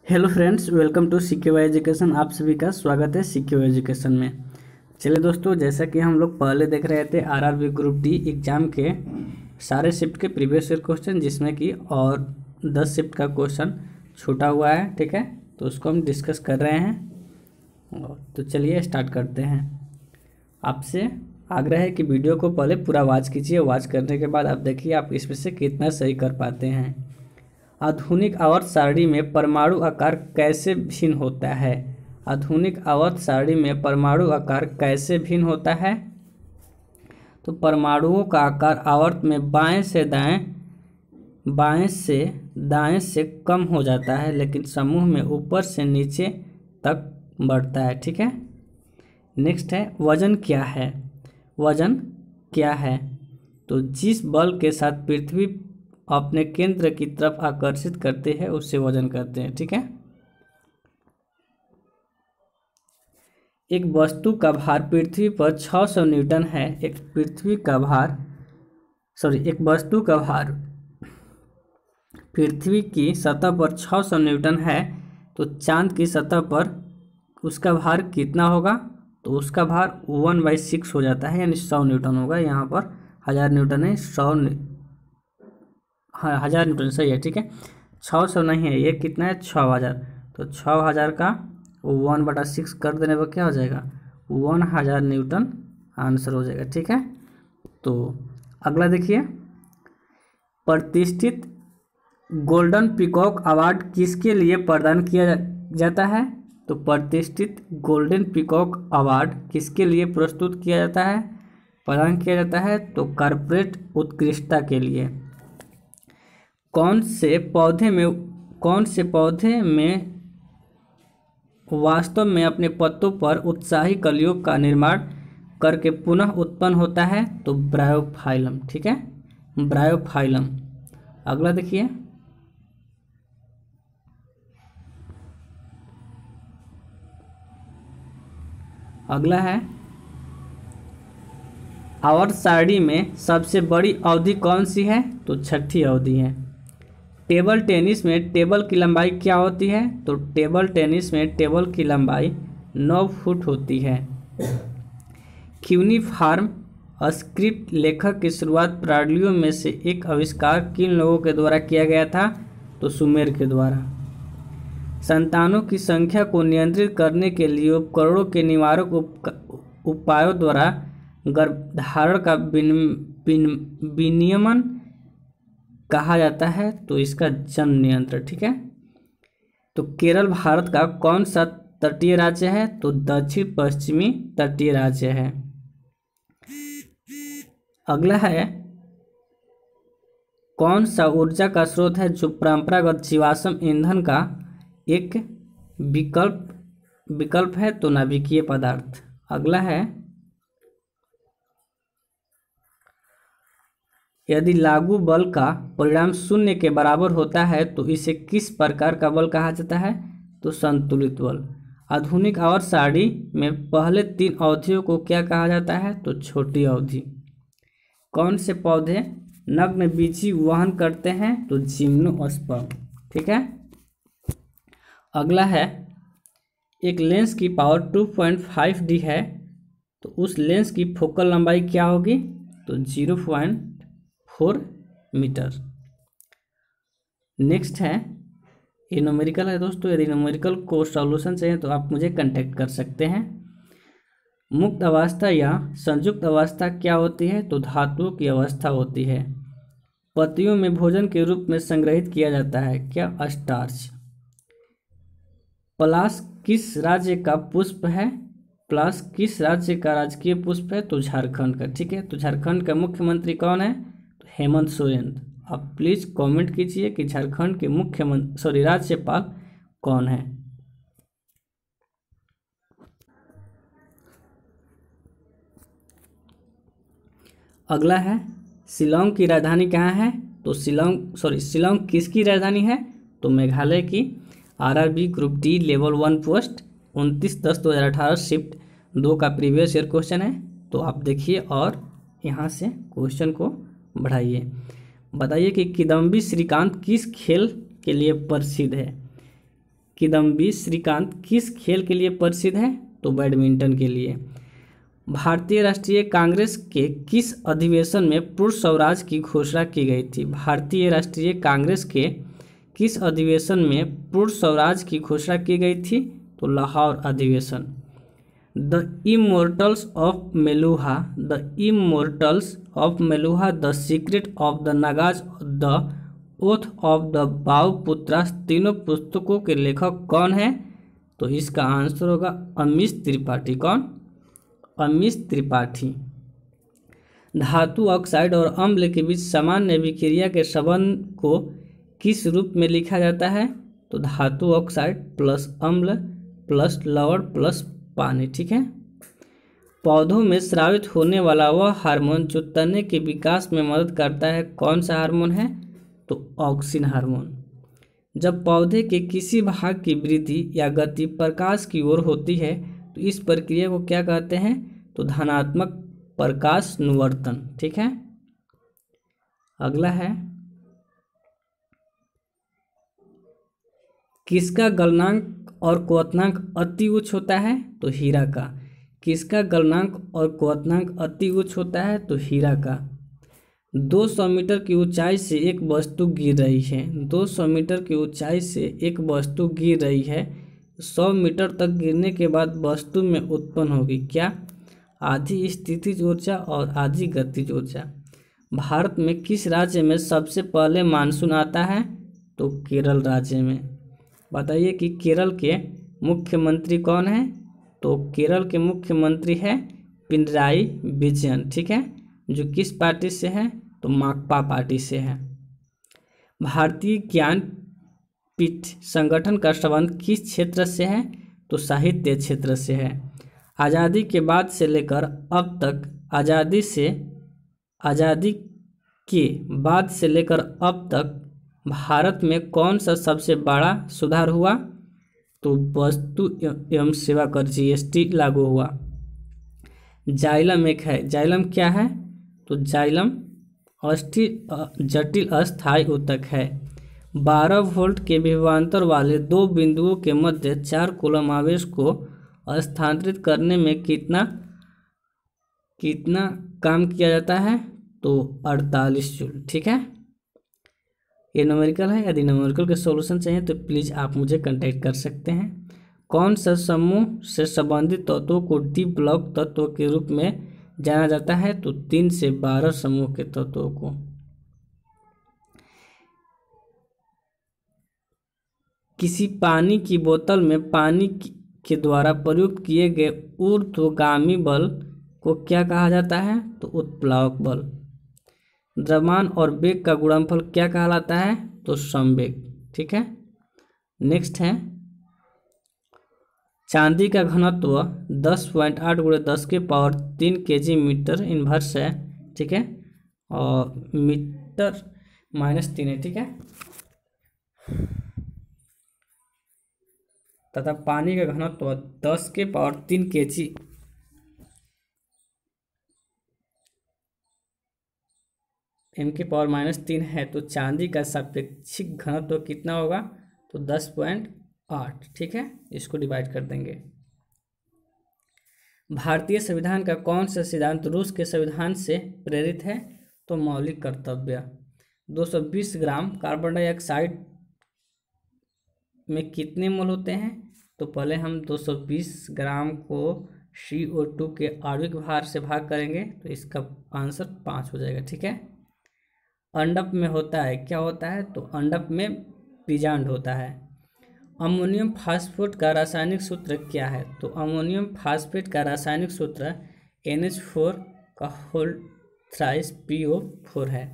Hello friends, welcome to CQ education. आप सभी का स्वागत है सीक्यू एजुकेशन में। चलिए दोस्तों, जैसा कि हम लोग पहले देख रहे थे आरआरबी ग्रुप डी एग्ज़ाम के सारे शिफ्ट के प्रीवियस ईयर क्वेश्चन, जिसमें कि और 10 शिफ्ट का क्वेश्चन छूटा हुआ है। ठीक है, तो उसको हम डिस्कस कर रहे हैं। तो चलिए स्टार्ट करते हैं। आपसे आग्रह है कि वीडियो को पहले पूरा वॉच कीजिए। वॉच करने के बाद आप देखिए आप इसमें से कितना सही कर पाते हैं। आधुनिक आवर्त सारणी में परमाणु आकार कैसे भिन्न होता है? आधुनिक आवर्त सारणी में परमाणु आकार कैसे भिन्न होता है? तो परमाणुओं का आकार आवर्त में बाएं से कम हो जाता है, लेकिन समूह में ऊपर से नीचे तक बढ़ता है। ठीक है, नेक्स्ट है वजन क्या है? वजन क्या है? तो जिस बल के साथ पृथ्वी अपने केंद्र की तरफ आकर्षित करते हैं उससे वजन कहते हैं। ठीक है, एक वस्तु का भार पृथ्वी पर 600 न्यूटन है। एक वस्तु का भार पृथ्वी की सतह पर 600 न्यूटन है, तो चांद की सतह पर उसका भार कितना होगा? तो उसका भार 1/6 हो जाता है, यानी 100 न्यूटन होगा। यहाँ पर 1000 न्यूटन है, 1000 न्यूटन सही है। ठीक है, 600 नहीं है, ये कितना है? 6000। तो 6000 का 1/6 कर देने पर क्या हो जाएगा? 1000 न्यूटन आंसर हो जाएगा। ठीक है, तो अगला देखिए, प्रतिष्ठित गोल्डन पीकॉक अवार्ड किसके लिए प्रदान किया जाता है? तो प्रतिष्ठित गोल्डन पीकॉक अवार्ड किसके लिए प्रदान किया जाता है? तो कॉर्पोरेट उत्कृष्टता के लिए। कौन से पौधे में वास्तव में अपने पत्तों पर उत्साही कलियों का निर्माण करके पुनः उत्पन्न होता है? तो ब्रायोफाइलम। ठीक है, ब्रायोफाइलम। अगला देखिए, अगला है आवर्त सारणी में सबसे बड़ी अवधि कौन सी है? तो छठी अवधि है। टेबल टेनिस में टेबल की लंबाई क्या होती है? तो टेबल टेनिस में टेबल की लंबाई 9 फुट होती है। क्यूनिफॉर्म स्क्रिप्ट लेखक की शुरुआत प्रणालियों में से एक आविष्कार किन लोगों के द्वारा किया गया था? तो सुमेर के द्वारा। संतानों की संख्या को नियंत्रित करने के लिए उपकरणों के निवारक उपायों द्वारा गर्भधारण का विनियमन कहा जाता है, तो इसका जन्म नियंत्रण। ठीक है, तो केरल भारत का कौन सा तटीय राज्य है? तो दक्षिण पश्चिमी तटीय राज्य है। अगला है, कौन सा ऊर्जा का स्रोत है जो परंपरागत जीवाश्म ईंधन का एक विकल्प है? तो नाभिकीय पदार्थ। अगला है, यदि लागू बल का परिणाम शून्य के बराबर होता है तो इसे किस प्रकार का बल कहा जाता है? तो संतुलित बल। आधुनिक आवर्त सारणी में पहले 3 अवधियों को क्या कहा जाता है? तो छोटी अवधि। कौन से पौधे नग्न बीजी वहन करते हैं? तो जिम्नोस्पर्म। ठीक है, अगला है, एक लेंस की पावर 2.5D है, तो उस लेंस की फोकल लंबाई क्या होगी? तो 0.4 मीटर। नेक्स्ट है, ये न्यूमेरिकल है दोस्तों। यदि न्यूमेरिकल को सॉल्यूशन चाहिए तो आप मुझे कांटेक्ट कर सकते हैं। मुक्त अवस्था या संयुक्त अवस्था क्या होती है? तो धातुओं की अवस्था होती है। पत्तियों में भोजन के रूप में संग्रहित किया जाता है क्या? स्टार्च। पलाश किस राज्य का पुष्प है? पलाश किस राज्य का राजकीय पुष्प है? तो झारखंड का। ठीक है, तो झारखंड का मुख्यमंत्री कौन है? तो हेमंत सोरेन। आप प्लीज कमेंट कीजिए कि झारखंड के राज्यपाल कौन है। अगला है, शिलांग की राजधानी कहाँ है? तो शिलांग किसकी राजधानी है? तो मेघालय की। RRB group D level 1 post 29/10/2018 shift 2 का प्रीवियस ईयर क्वेश्चन है। तो आप देखिए और यहाँ से क्वेश्चन को बढ़ाइए। बताइए कि किदम्बी श्रीकांत किस खेल के लिए प्रसिद्ध है? किदम्बी श्रीकांत किस खेल के लिए प्रसिद्ध है? तो बैडमिंटन के लिए। भारतीय राष्ट्रीय कांग्रेस के किस अधिवेशन में पूर्ण स्वराज की घोषणा की गई थी? भारतीय राष्ट्रीय कांग्रेस के किस अधिवेशन में पूर्ण स्वराज की घोषणा की गई थी? तो लाहौर अधिवेशन। The immortals of Meluha, the immortals of Meluha, the secret of the Nagas, the oath of the Vayuputras, तीनों पुस्तकों के लेखक कौन है? तो इसका आंसर होगा अमीश त्रिपाठी। कौन? अमीश त्रिपाठी। धातु ऑक्साइड और अम्ल के बीच सामान्य अभिक्रिया के संबंध को किस रूप में लिखा जाता है? तो धातु ऑक्साइड प्लस अम्ल प्लस लवण प्लस पानी। ठीक है। पौधों में स्रावित होने वाला वह हार्मोन जो तने के विकास में मदद करता है, कौन सा हार्मोन है? तो ऑक्सिन हार्मोन। जब पौधे के किसी भाग की वृद्धि या गति प्रकाश की ओर होती है तो इस प्रक्रिया को क्या कहते हैं? तो धनात्मक प्रकाश अनुवर्तन। ठीक है। अगला है, किसका गलनांक और क्वथनांक अति उच्च होता है? तो हीरा का। किसका गलनांक और क्वथनांक अति उच्च होता है? तो हीरा का। 200 मीटर की ऊंचाई से एक वस्तु गिर रही है। 200 मीटर की ऊंचाई से एक वस्तु गिर रही है। 100 मीटर तक गिरने के बाद वस्तु में उत्पन्न होगी क्या? आधी स्थितिज ऊर्जा और आधी गतिज ऊर्जा। भारत में किस राज्य में सबसे पहले मानसून आता है? तो केरल राज्य में। बताइए कि केरल के मुख्यमंत्री कौन है? तो केरल के मुख्यमंत्री है पिनराई विजयन। ठीक है। जो किस पार्टी से है? तो माकपा पार्टी से है। भारतीय ज्ञानपीठ संगठन का संबंध किस क्षेत्र से है? तो साहित्य क्षेत्र से है। आज़ादी के बाद से लेकर अब तक, आज़ादी के बाद से लेकर अब तक भारत में कौन सा सबसे बड़ा सुधार हुआ? तो वस्तु एवं सेवा कर GST लागू हुआ। जाइलम एक है। जाइलम क्या है? तो जाइलम जटिल अस्थायी ऊतक है। 12 वोल्ट के विभवांतर वाले दो बिंदुओं के मध्य 4 कूलम आवेश को स्थानांतरित करने में कितना काम किया जाता है? तो 48 जूल। ठीक है। ये न्यूमेरिकल है। यदि न्यूमेरिकल के सॉल्यूशन चाहिए तो प्लीज़ आप मुझे कांटेक्ट कर सकते हैं। कौन सा समूह से संबंधित तत्वों को डी ब्लॉक तत्व के रूप में जाना जाता है? तो 3 से 12 समूह के तत्वों को। किसी पानी की बोतल में पानी के द्वारा प्रयुक्त किए गए ऊर्ध्वगामी बल को क्या कहा जाता है? तो उत्प्लावक बल। द्रव्यमान और वेग का गुणनफल क्या कहलाता है? तो संवेग। ठीक है। नेक्स्ट है, चांदी का घनत्व 10.8 × 10³ kg मीटर इनवर्स है। ठीक है। और मीटर -3 है। ठीक है। तथा पानी का घनत्व 10³ kg m⁻³ है। तो चांदी का सापेक्षिक घनत्व कितना होगा? तो 10.8। ठीक है। इसको डिवाइड कर देंगे। भारतीय संविधान का कौन सा सिद्धांत रूस के संविधान से प्रेरित है? तो मौलिक कर्तव्य। 220 ग्राम कार्बन डाइऑक्साइड में कितने मोल होते हैं? तो पहले हम 220 ग्राम को CO2 के आणविक भार से भाग करेंगे तो इसका आंसर 5 हो जाएगा। ठीक है। अंडप में होता है, क्या होता है? तो अंडप में पिजांड होता है। अमोनियम फास्फेट का रासायनिक सूत्र क्या है? तो अमोनियम फास्फेट का रासायनिक सूत्र NH4 का होल थ्राइस PO4 है।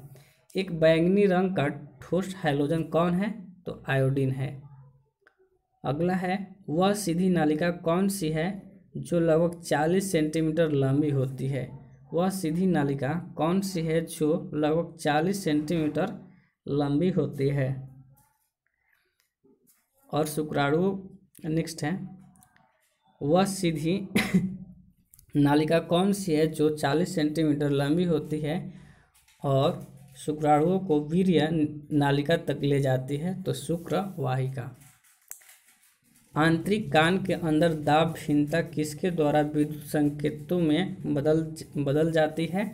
एक बैंगनी रंग का ठोस हैलोजन कौन है? तो आयोडीन है। अगला है, वह सीधी नालिका कौन सी है जो लगभग 40 सेंटीमीटर लंबी होती है? वह सीधी नालिका कौन सी है जो लगभग 40 सेंटीमीटर लंबी होती है? और शुक्राणु नेक्स्ट है, वह सीधी नालिका कौन सी है जो 40 सेंटीमीटर लंबी होती है और शुक्राणुओं को वीर्य नालिका तक ले जाती है? तो शुक्र वाहिका। आंतरिक कान के अंदर दाब भिन्नता किसके द्वारा विद्युत संकेतों में बदल जाती है?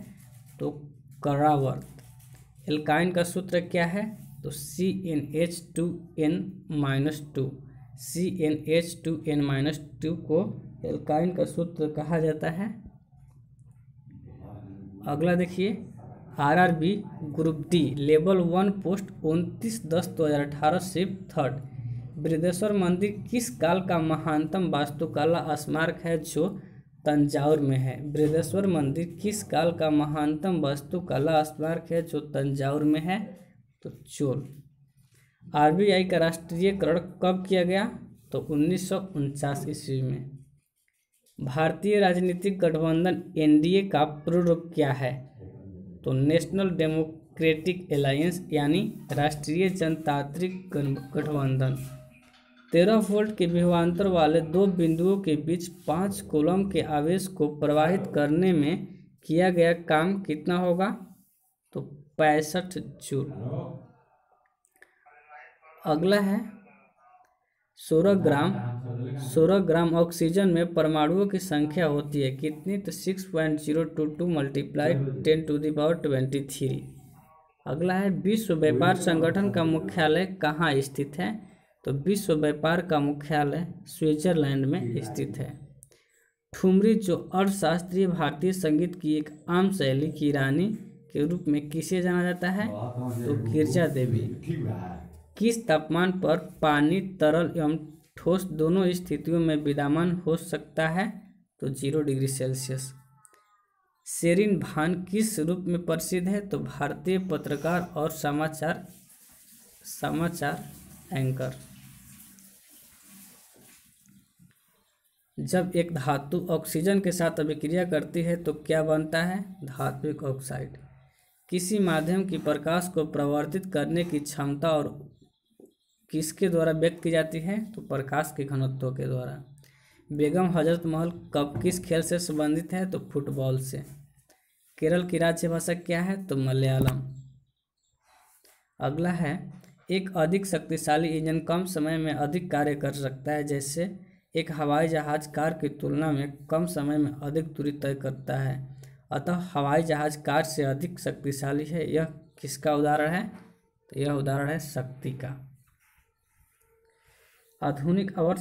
तो करावर्त। एल्काइन का सूत्र क्या है? तो CnH2n-2। CnH2n-2 को एल्काइन का सूत्र कहा जाता है। अगला देखिए, RRB group D level 1 post 29/10/2018 shift 3rd। Brihadeeswara मंदिर किस काल का महानतम वास्तुकला स्मारक है जो तंजावुर में है? बृहदेश्वर मंदिर किस काल का महानतम वास्तुकला स्मारक है जो तंजावुर में है? तो चोल। आरबीआई का राष्ट्रीयकरण कब किया गया? तो 1949 ईस्वी में। भारतीय राजनीतिक गठबंधन एनडीए का पूर्ण रूप क्या है? तो नेशनल डेमोक्रेटिक अलायंस यानी राष्ट्रीय जनतांत्रिक गठबंधन। 13 वोल्ट के विभवांतर वाले दो बिंदुओं के बीच 5 कूलम के आवेश को प्रवाहित करने में किया गया काम कितना होगा? तो 65 जूल। अगला है 16 ग्राम ऑक्सीजन में परमाणुओं की संख्या होती है कितनी? तो 6.022 × 10⁻23। अगला है विश्व व्यापार संगठन का मुख्यालय कहाँ स्थित है? तो विश्व व्यापार का मुख्यालय स्विट्जरलैंड में स्थित है। ठुमरी जो अर्थशास्त्रीय भारतीय संगीत की एक आम शैली की रानी के रूप में किसे जाना जाता है? तो गिरजा देवी। किस तापमान पर पानी तरल एवं ठोस दोनों स्थितियों में विद्यमान हो सकता है? तो 0 डिग्री सेल्सियस। शेरिन भान किस रूप में प्रसिद्ध है? तो भारतीय पत्रकार और समाचार एंकर। जब एक धातु ऑक्सीजन के साथ अभिक्रिया करती है तो क्या बनता है? धात्विक ऑक्साइड। किसी माध्यम की प्रकाश को प्रवर्तित करने की क्षमता और किसके द्वारा व्यक्त की जाती है? तो प्रकाश के घनत्व के द्वारा। बेगम हजरत महल कब किस खेल से संबंधित है? तो फुटबॉल से। केरल की राज्य भाषा क्या है? तो मलयालम। अगला है एक अधिक शक्तिशाली इंजन कम समय में अधिक कार्य कर सकता है, जैसे एक हवाई जहाज कार की तुलना में कम समय में अधिक दूरी तय करता है, अतः हवाई जहाज कार से अधिक शक्तिशाली है। यह किसका उदाहरण है? तो यह उदाहरण है शक्ति का। आधुनिक आवर्त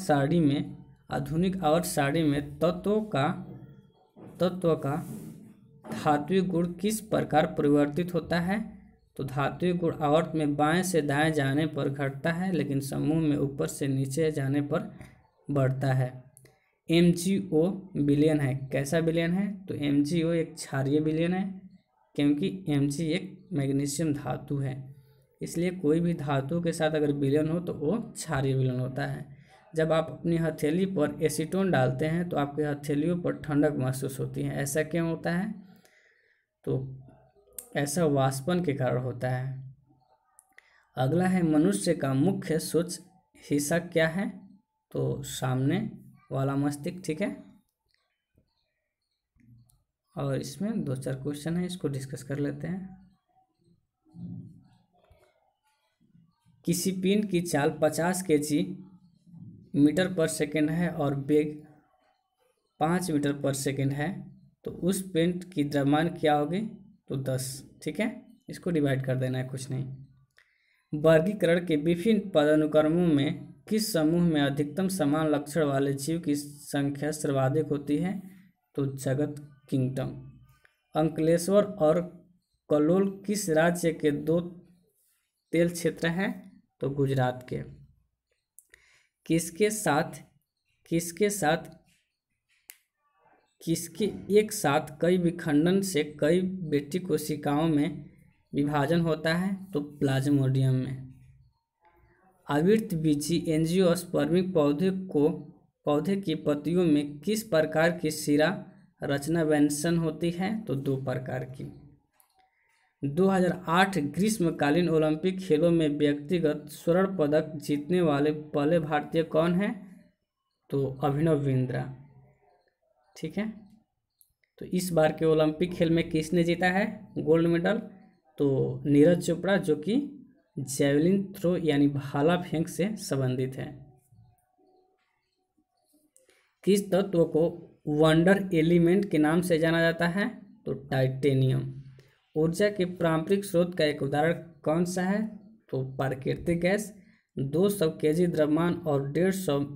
सारणी में तत्व का धात्विक गुण किस प्रकार परिवर्तित होता है? तो धात्विक गुण आवर्त में बाएं से दाएं जाने पर घटता है, लेकिन समूह में ऊपर से नीचे जाने पर बढ़ता है। MgO विलयन है। कैसा विलयन है? तो MgO एक क्षारीय विलयन है, क्योंकि Mg एक मैग्नीशियम धातु है, इसलिए कोई भी धातु के साथ अगर विलयन हो तो वो क्षारीय विलयन होता है। जब आप अपनी हथेली पर एसीटोन डालते हैं तो आपके हथेलियों पर ठंडक महसूस होती है। ऐसा क्यों होता है? तो ऐसा वाष्पन के कारण होता है। अगला है मनुष्य का मुख्य सूक्ष्म हिस्सा क्या है? तो सामने वाला मस्तिष्क। ठीक है, और इसमें 2-4 क्वेश्चन है, इसको डिस्कस कर लेते हैं। किसी पिन की चाल 50 kg/s है और वेग 5 मीटर/सेकंड है, तो उस पिन की द्रव्यमान क्या होगी? तो 10। ठीक है, इसको डिवाइड कर देना है, कुछ नहीं। वर्गीकरण के विभिन्न पदानुक्रमों में किस समूह में अधिकतम समान लक्षण वाले जीव की संख्या सर्वाधिक होती है? तो जगत किंगडम। अंकलेश्वर और कलोल किस राज्य के 2 तेल क्षेत्र हैं? तो गुजरात के। किसके एक साथ कई विखंडन से कई बेटी कोशिकाओं में विभाजन होता है? तो प्लाज्मोडियम में। आवृतबीजी एंजियोस्पर्मिक पौधे की पत्तियों में किस प्रकार की शिरा रचना वैंसन होती है? तो 2 प्रकार की। 2008 ग्रीष्मकालीन ओलंपिक खेलों में व्यक्तिगत स्वर्ण पदक जीतने वाले पहले भारतीय कौन हैं? तो अभिनव बिंद्रा। ठीक है, तो इस बार के ओलंपिक खेल में किसने जीता है गोल्ड मेडल? तो नीरज चोपड़ा, जो कि जैवलिन थ्रो यानी भाला फेंक से संबंधित है। किस तत्व को वंडर एलिमेंट के नाम से जाना जाता है? तो टाइटेनियम। ऊर्जा के पारंपरिक स्रोत का एक उदाहरण कौन सा है? तो प्राकृतिक गैस। 200 केजी द्रव्यमान और 150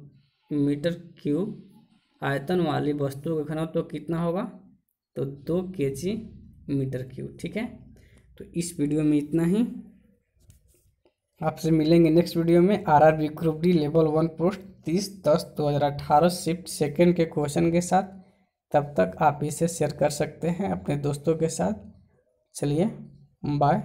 मीटर क्यूब आयतन वाली वस्तु का घनत्व कितना होगा? तो 2 केजी मीटर क्यूब। ठीक है, तो इस वीडियो में इतना ही। आपसे मिलेंगे नेक्स्ट वीडियो में RRB group D level 1 post 30/10/2018 shift second के क्वेश्चन के साथ। तब तक आप इसे शेयर कर सकते हैं अपने दोस्तों के साथ। चलिए, बाय।